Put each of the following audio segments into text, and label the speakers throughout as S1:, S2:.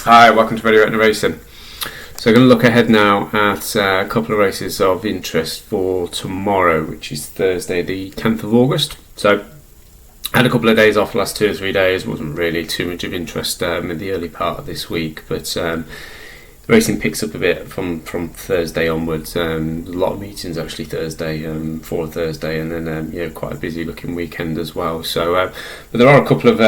S1: Hi, welcome to Radio Retina Racing. So, I'm going to look ahead now at a couple of races of interest for tomorrow, which is Thursday, the 10th of August. So, I had a couple of days off the last 2 or 3 days. Wasn't really too much of interest in the early part of this week, but racing picks up a bit from Thursday onwards. A lot of meetings actually Thursday, for Thursday, and then quite a busy looking weekend as well. So, but there are a couple of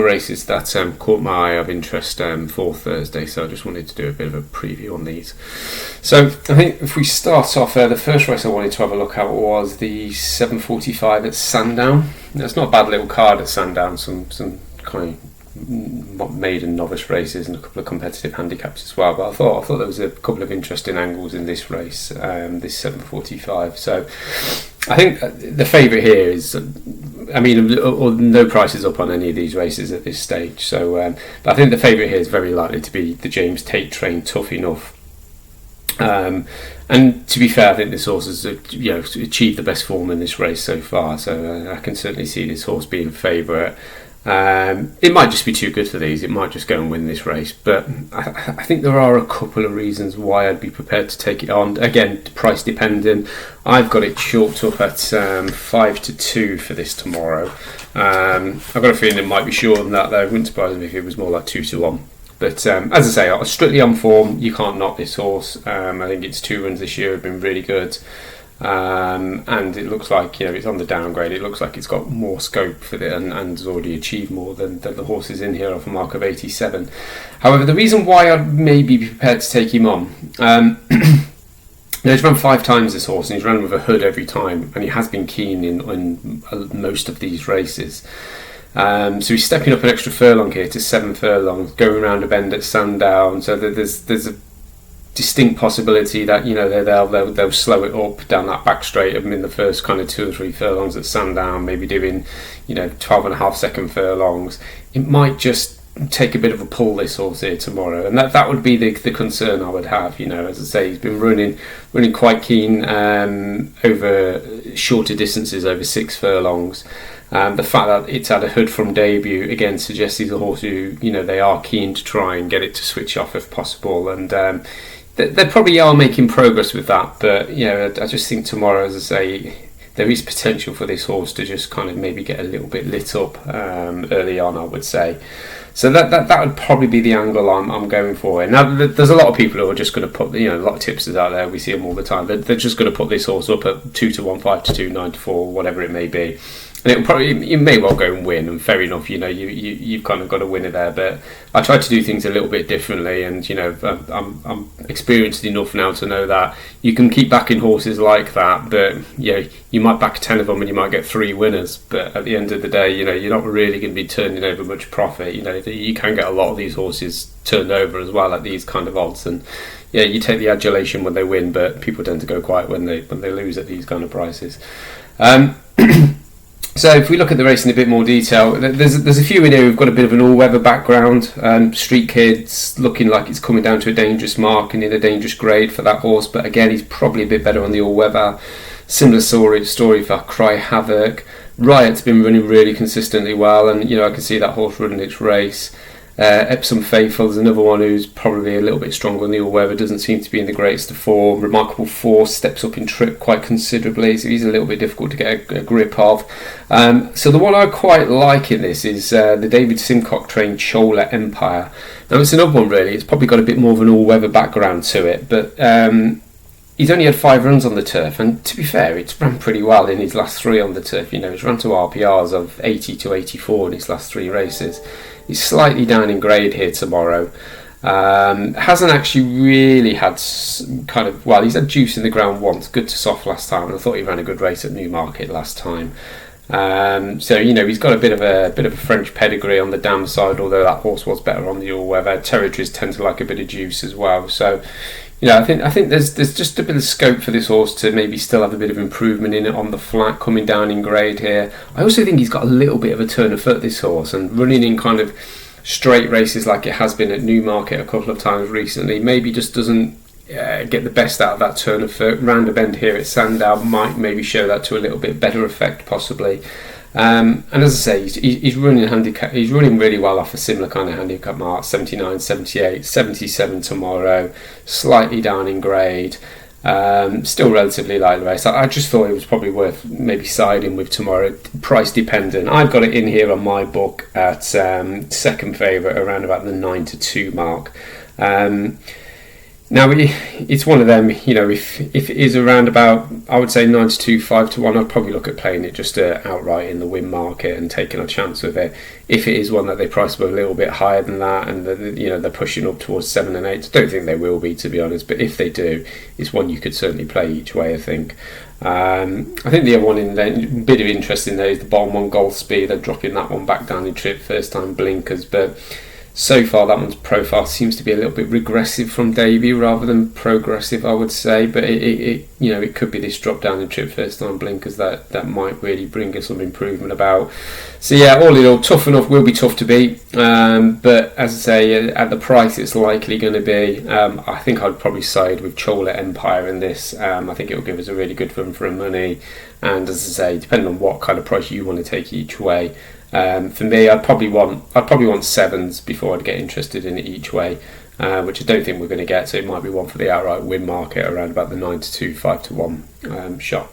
S1: races that caught my eye of interest for Thursday. So I just wanted to do a bit of a preview on these. So I think if we start off, the first race I wanted to have a look at was the 7:45 at Sandown. Now, it's not a bad little card at Sandown. Some kind of maiden novice races and a couple of competitive handicaps as well, but I thought there was a couple of interesting angles in this race, this 7:45. So I think the favourite here is, no prices up on any of these races at this stage, so but I think the favourite here is very likely to be the James Tate train, Tough Enough. And to be fair, I think this horse has achieved the best form in this race so far, so I can certainly see this horse being a favourite. It might just be too good for these. It might just go and win this race, but I think there are a couple of reasons why I'd be prepared to take it on. Again, price depending. I've got it chalked up at 5-2 for this tomorrow. I've got a feeling it might be shorter than that, though. It wouldn't surprise me if it was more like 2-1. But as I say, strictly on form, you can't knock this horse. I think its 2 runs this year have been really good. And it looks like it's on the downgrade. It looks like it's got more scope for it and has already achieved more than the horses in here off a mark of 87. However, the reason why I'd maybe be prepared to take him on, he's run 5 times this horse, and he's run with a hood every time, and he has been keen in most of these races. So he's stepping up an extra furlong here to 7 furlongs, going around a bend at Sandown. So there's a distinct possibility that they'll slow it up down that back straight in the first kind of 2 or 3 furlongs at Sandown, maybe doing 12.5 second furlongs. It might just take a bit of a pull, this horse here tomorrow, and that would be the concern I would have. As I say, he's been running quite keen over shorter distances, over 6 furlongs. The fact that it's had a hood from debut again suggests he's a horse who they are keen to try and get it to switch off if possible, and they probably are making progress with that. But I just think tomorrow, as I say, there is potential for this horse to just kind of maybe get a little bit lit up early on, I would say. So that would probably be the angle I'm going for. And now there's a lot of people who are just going to put, a lot of tipsters out there, we see them all the time, they're just going to put this horse up at 2-1, 5-2, 9-4, whatever it may be. And it may well go and win, and fair enough, you've kind of got a winner there. But I try to do things a little bit differently, and I'm experienced enough now to know that you can keep backing horses like that, but you might back 10 of them and you might get 3 winners, but at the end of the day, you're not really going to be turning over much profit. You can get a lot of these horses turned over as well at these kind of odds, and you take the adulation when they win, but people tend to go quiet when they lose at these kind of prices. So if we look at the race in a bit more detail, there's a few in here who've got a bit of an all-weather background. Street Kids looking like it's coming down to a dangerous mark and in a dangerous grade for that horse, but again, he's probably a bit better on the all-weather. Similar story for Cry Havoc. Riot's been running really consistently well, and I can see that horse running its race. Epsom Faithful is another one who's probably a little bit stronger on the all-weather, doesn't seem to be in the greatest of form. Remarkable Force steps up in trip quite considerably, so he's a little bit difficult to get a grip of. So the one I quite like in this is the David Simcock trained Chola Empire. Now it's another one really, it's probably got a bit more of an all-weather background to it, but he's only had 5 runs on the turf, and to be fair, it's run pretty well in his last 3 on the turf. He's run to RPRs of 80 to 84 in his last 3 races. He's slightly down in grade here tomorrow. Hasn't actually really had he's had juice in the ground once, good to soft last time, and I thought he ran a good race at Newmarket last time. So he's got a bit of a French pedigree on the dam side, although that horse was better on the all-weather. Territories tend to like a bit of juice as well, so I think there's just a bit of scope for this horse to maybe still have a bit of improvement in it on the flat, coming down in grade here. I also think he's got a little bit of a turn of foot, this horse, and running in kind of straight races like it has been at Newmarket a couple of times recently, maybe just doesn't get the best out of that turn of foot. Round a bend here at Sandown might maybe show that to a little bit better effect possibly. And as I say, he's running handicap. He's running really well off a similar kind of handicap mark: 79, 78, 77 tomorrow. Slightly down in grade. Still relatively light the race. I just thought it was probably worth maybe siding with tomorrow. Price dependent. I've got it in here on my book at second favourite, around about the 9-2 mark. Now it's one of them, if it is around about, I would say 9-2, 5-1, I'd probably look at playing it just outright in the win market and taking a chance with it. If it is one that they price a little bit higher than that, and they're pushing up towards 7 and 8, I don't think they will be, to be honest. But if they do, it's one you could certainly play each way, I think. I think the other one in there, bit of interest in there, is the bottom one, Golf Speed. They're dropping that one back down in trip, first time blinkers, but so far that one's profile seems to be a little bit regressive from debut rather than progressive, I would say. But it could be this drop down in trip, first time blinkers that might really bring us some improvement about. So yeah, all in all, tough enough, will be tough to beat. But as I say, at the price it's likely going to be, I think I'd probably side with Chola Empire in this. I think it will give us a really good run for money. And as I say, depending on what kind of price you want to take each way. For me, I'd probably want sevens before I'd get interested in it each way, which I don't think we're going to get. So it might be one for the outright win market around about the 9-2, 5-1 shot.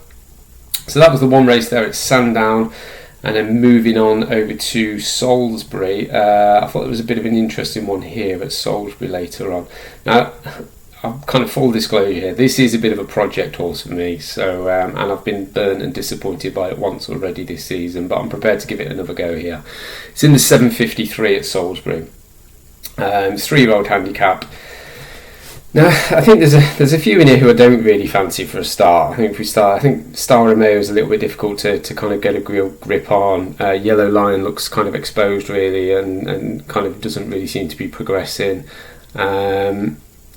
S1: So that was the one race there at Sandown, and then moving on over to Salisbury. I thought there was a bit of an interesting one here at Salisbury later on. Now, I'm kind of full disclosure here, this is a bit of a project horse for me, so and I've been burnt and disappointed by it once already this season, but I'm prepared to give it another go here. It's in the 753 at Salisbury, 3-year-old handicap. Now, I think there's a few in here who I don't really fancy for a start. I think Star Romeo is a little bit difficult to kind of get a real grip on. Yellow Lion looks kind of exposed really, and kind of doesn't really seem to be progressing.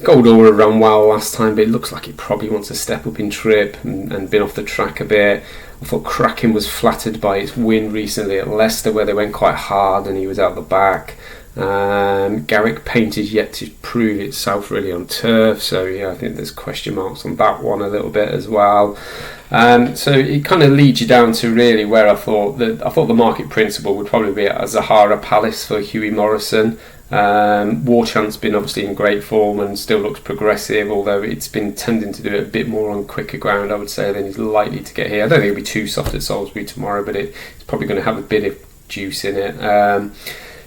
S1: Gold Aura ran well last time, but it looks like it probably wants to step up in trip and been off the track a bit. I thought Kraken was flattered by its win recently at Leicester, where they went quite hard and he was out the back. Garrick Paint is yet to prove itself really on turf, so yeah, I think there's question marks on that one a little bit as well. So it kind of leads you down to really where I thought the market principle would probably be at Zahara Palace for Hughie Morrison. War Chant's been obviously in great form and still looks progressive, although it's been tending to do it a bit more on quicker ground, I would say, than he's likely to get here. I don't think it'll be too soft at Salisbury tomorrow, but it's probably going to have a bit of juice in it.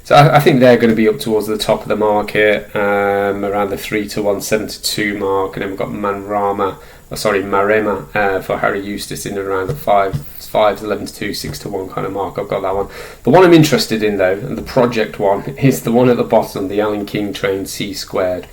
S1: So I think they're going to be up towards the top of the market, around the 3-1, 7-2 mark, and then we've got Marema for Harry Eustace in around the 5s, 11-2, 6-1 kind of mark. I've got that one. The one I'm interested in though, and the project one, is the one at the bottom, the Alan King trained C-Squared.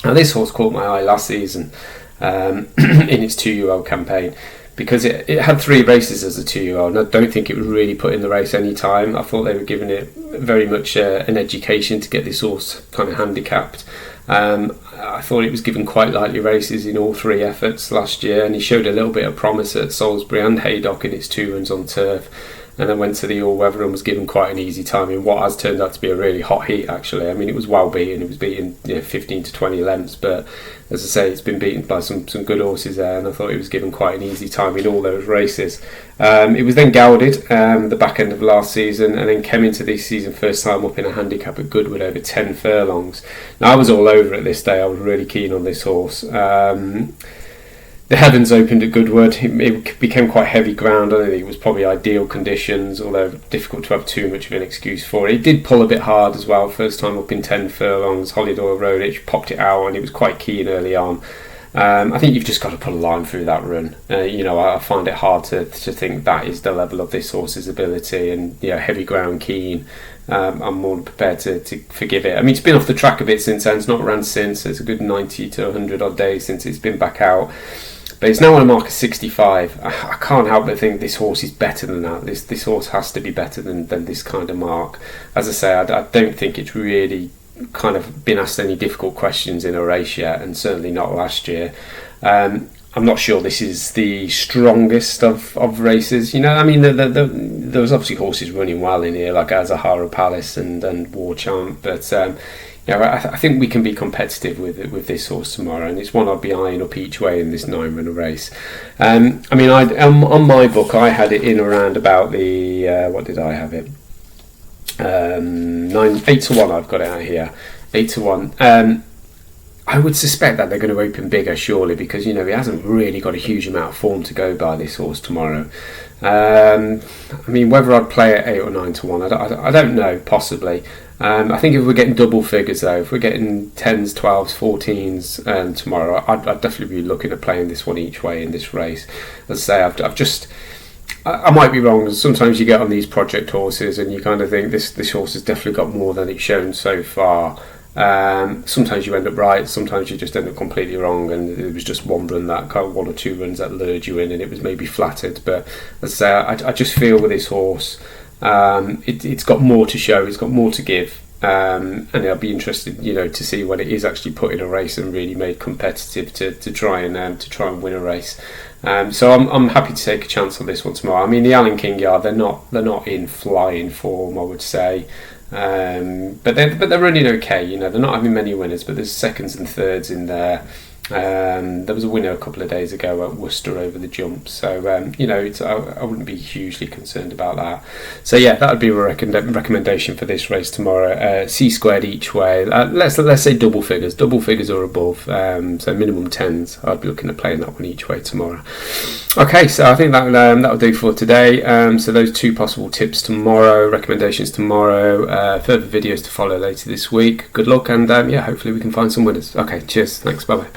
S1: Now this horse caught my eye last season in its 2-year-old campaign, because it had 3 races as a 2-year-old, and I don't think it was really put in the race any time. I thought they were giving it very much an education to get this horse kind of handicapped. I thought it was given quite lightly races in all 3 efforts last year, and he showed a little bit of promise at Salisbury and Haydock in its 2 runs on turf, and then went to the all-weather and was given quite an easy time in what has turned out to be a really hot heat actually. I mean, it was well beaten, it was beaten 15 to 20 lengths, but as I say, it's been beaten by some good horses there, and I thought it was given quite an easy time in all those races. It was then gelded the back end of last season, and then came into this season first time up in a handicap at Goodwood over 10 furlongs. Now I was all over it this day, I was really keen on this horse. The heavens opened at Goodwood. It became quite heavy ground. I don't think it was probably ideal conditions, although difficult to have too much of an excuse for it. It did pull a bit hard as well. First time up in 10 furlongs, Hollydore Road, it popped it out, and he was quite keen early on. I think you've just got to put a line through that run. I find it hard to think that is the level of this horse's ability, and heavy ground keen. I'm more than prepared to forgive it. I mean, it's been off the track a bit since then. It's not run since. It's a good 90 to 100 odd days since it's been back out. But it's now on a mark of 65. I can't help but think this horse is better than that. This horse has to be better than this kind of mark. As I say, I don't think it's really kind of been asked any difficult questions in a race yet, and certainly not last year. I'm not sure this is the strongest of races. I mean, there was obviously horses running well in here, like Azahara Palace and War Chant, but I think we can be competitive with this horse tomorrow, and it's one I'd be eyeing up each way in this 9-runner race. I mean, on my book, I had it in around about the what did I have it? 8 to 1. I've got it out here, 8 to 1. I would suspect that they're going to open bigger, surely, because he hasn't really got a huge amount of form to go by, this horse, tomorrow. I mean, whether I'd play at 8 or 9 to 1, I don't know, possibly. I think if we're getting double figures, though, if we're getting 10s, 12s, 14s tomorrow, I'd definitely be looking at playing this one each way in this race. As I say, I might be wrong. Sometimes you get on these project horses and you kind of think this horse has definitely got more than it's shown so far. Sometimes you end up right, sometimes you just end up completely wrong, and it was just one or two runs that lured you in, and it was maybe flattered. But as I say, I just feel with this horse, it's got more to show, it's got more to give, and I'll be interested, to see when it is actually put in a race and really made competitive to try and win a race. So I'm happy to take a chance on this one tomorrow. I mean, the Alan King Yard, they're not in flying form, I would say. But they're running okay. They're not having many winners, but there's seconds and thirds in there. There was a winner a couple of days ago at Worcester over the jump, so I wouldn't be hugely concerned about that. So yeah, that would be a recommendation for this race tomorrow. C² each way. Let's say double figures or above. So minimum 10s. I'd be looking at playing that one each way tomorrow. Okay, so I think that'll do for today. So those 2 possible tips tomorrow, recommendations tomorrow, further videos to follow later this week. Good luck, and hopefully we can find some winners. Okay, cheers, thanks, bye bye.